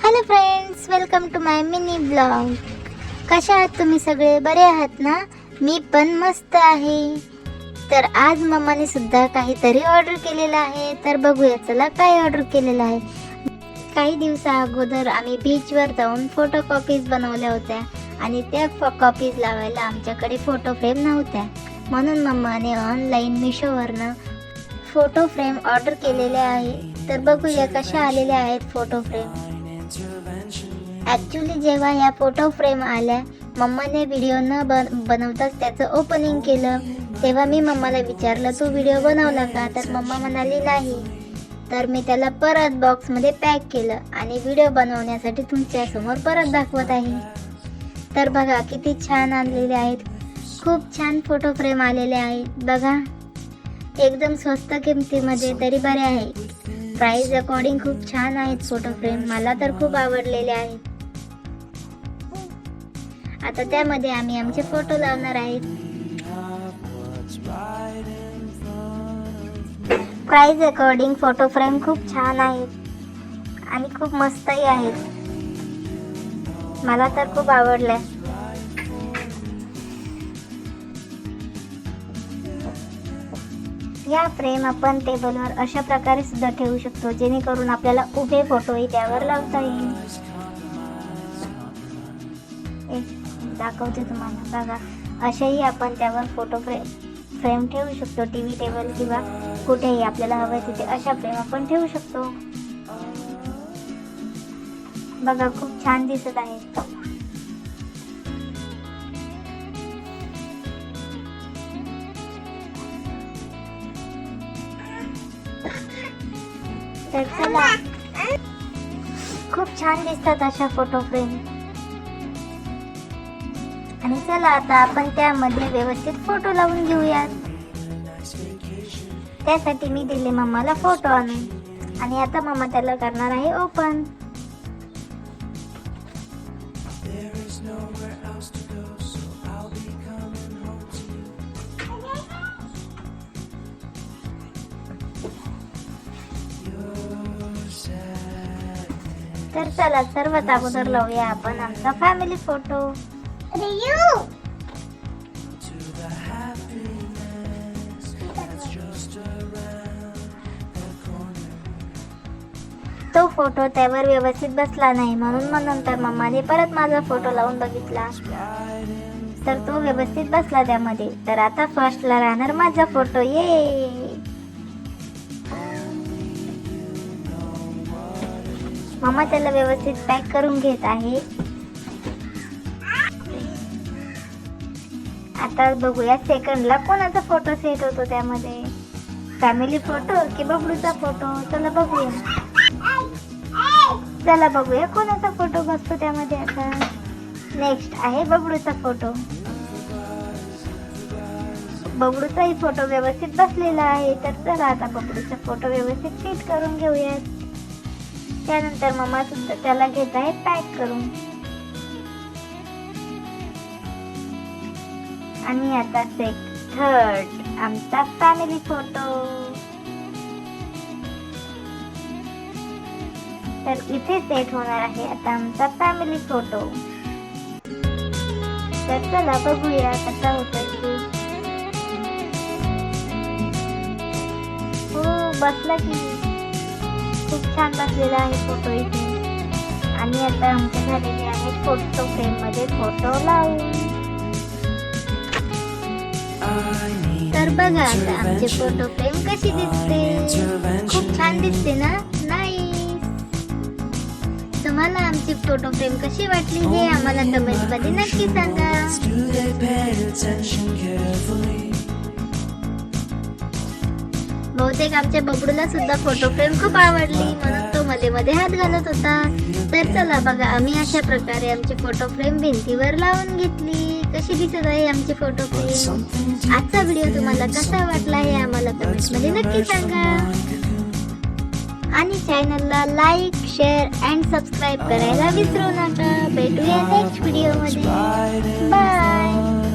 Hello friends, welcome to my mini blog. कशा आहात तुम्ही सगळे? बरे आहात ना? मी पण मस्त आहे. तर आज मम्माने सुद्धा काहीतरी ऑर्डर केलेलं आहे. तर बघूया चला काय ऑर्डर केलेलं आहे. काही दिवसा अगोदर आम्ही बीचवर जाऊन फोटो कॉपीज बनवल्या होत्या आणि त्या कॉपीज लावायला आमच्याकडे फोटो फ्रेम नव्हत्या. म्हणून मम्माने ऑनलाईन मिशोवरनं फोटो फ्रेम ऑर्डर केलेले आहे. तर बघूया कशा आलेल्या आहेत फोटो फ्रेम. ॲक्च्युली जेव्हा या फोटो फ्रेम आल्या, मम्माने व्हिडिओ न बनवताच त्याचं ओपनिंग केलं. तेव्हा मी मम्माला विचारलं, तू व्हिडिओ बनवला का? तर मम्मा म्हणाली नाही. तर मी त्याला परत बॉक्समध्ये पॅक केलं आणि व्हिडिओ बनवण्यासाठी तुमच्यासमोर परत दाखवत आहे. तर बघा किती छान आणलेले आहेत. खूप छान फोटो फ्रेम आलेले आहेत. बघा एकदम स्वस्त किमतीमध्ये तरी बरे आहे. प्राइस अकॉर्डिंग खूप छान आहेत फोटो फ्रेम. मला तर खूप आवडलेले आहेत. आता त्यामध्ये आम्ही आमचे फोटो लावणार आहेत. प्राइस अकॉर्डिंग फोटो फ्रेम खूप छान आहेत आणि खूप मस्तही आहेत. मला तर खूप आवडले. या फ्रेम आपण टेबलवर अशा प्रकारे सुद्धा ठेवू शकतो, जेणेकरून आपल्याला उभे फोटोही त्यावर लावता येईल. दाखवते तुम्हाला. बघा असेही आपण त्यावर फोटो फ्रेम ठेवू शकतो. टीव्ही टेबल किंवा कुठेही आपल्याला हवं तिथे अशा फ्रेम आपण ठेवू शकतो. बघा खूप छान दिसत आहे. तर चला, खूप छान दिसतात अशा फोटो फ्रेम. आणि चला आता आपण त्यामध्ये व्यवस्थित फोटो लावून घेऊयात. त्यासाठी मी दिले मम्माला फोटो आणून आणि आता मम्मा त्याला करणार आहे ओपन. तर चला सर्वात अगोदर लावूया आपण आमचा फॅमिली फोटो. तो फोटो त्यावर व्यवस्थित बसला नाही, म्हणून मग नंतर मम्माने परत माझा फोटो लावून बघितला तर तो व्यवस्थित बसला त्यामध्ये. तर आता फर्स्टला राहणार माझा फोटो. ये मम्मा त्याला व्यवस्थित पॅक करून घेत आहे. आता बघूया सेकंडला कोणाचा फोटो सेट होतो त्यामध्ये. फॅमिली फोटो की बबडूचा फोटो? चला बघूया कोणाचा फोटो बसतो त्यामध्ये. आता नेक्स्ट आहे बबडूचा फोटो. बबडूचाही फोटो व्यवस्थित बसलेला आहे. तर चला आता बबडूचा फोटो व्यवस्थित फिट करून घेऊयात. त्यानंतर मम्मा सुद्धा त्याला घेत आहे पॅक करून. आणि आता थर्ड आमचा फॅमिली फोटो. तर इथे सेट होणार आहे आता आमचा फॅमिली फोटो. तर चला बघूया कसा होतोय तो. हो बसला की. खूप छान बसलेला आहे फोटो इथे. आणि आता आमचे झालेले आहे फोटो फ्रेम मध्ये फोटो लावून. तर बघा आता आमचे फोटो फ्रेम कशी दिसते. खूप छान दिसते ना? नाही, तुम्हाला आमची फोटो फ्रेम कशी वाटली हे आम्हाला कमेंट मध्ये नक्की सांगा. बहुतेक आमच्या बबडूला सुद्धा फोटो फ्रेम खूप आवडली, म्हणून तो मध्ये मध्ये हात घालत होता. तर चला बघा आम्ही अशा प्रकारे आमची फोटो फ्रेम भिंतीवर लावून घेतली. कशी दिसत आहे आमची फोटो फ्रेम? आजचा व्हिडिओ तुम्हाला कसा वाटला हे आम्हाला कमेंट मध्ये नक्की सांगा. आणि चॅनलला लाईक, शेअर अँड सबस्क्राईब करायला विसरू नका. भेटूया नेक्स्ट व्हिडिओ मध्ये. बाय.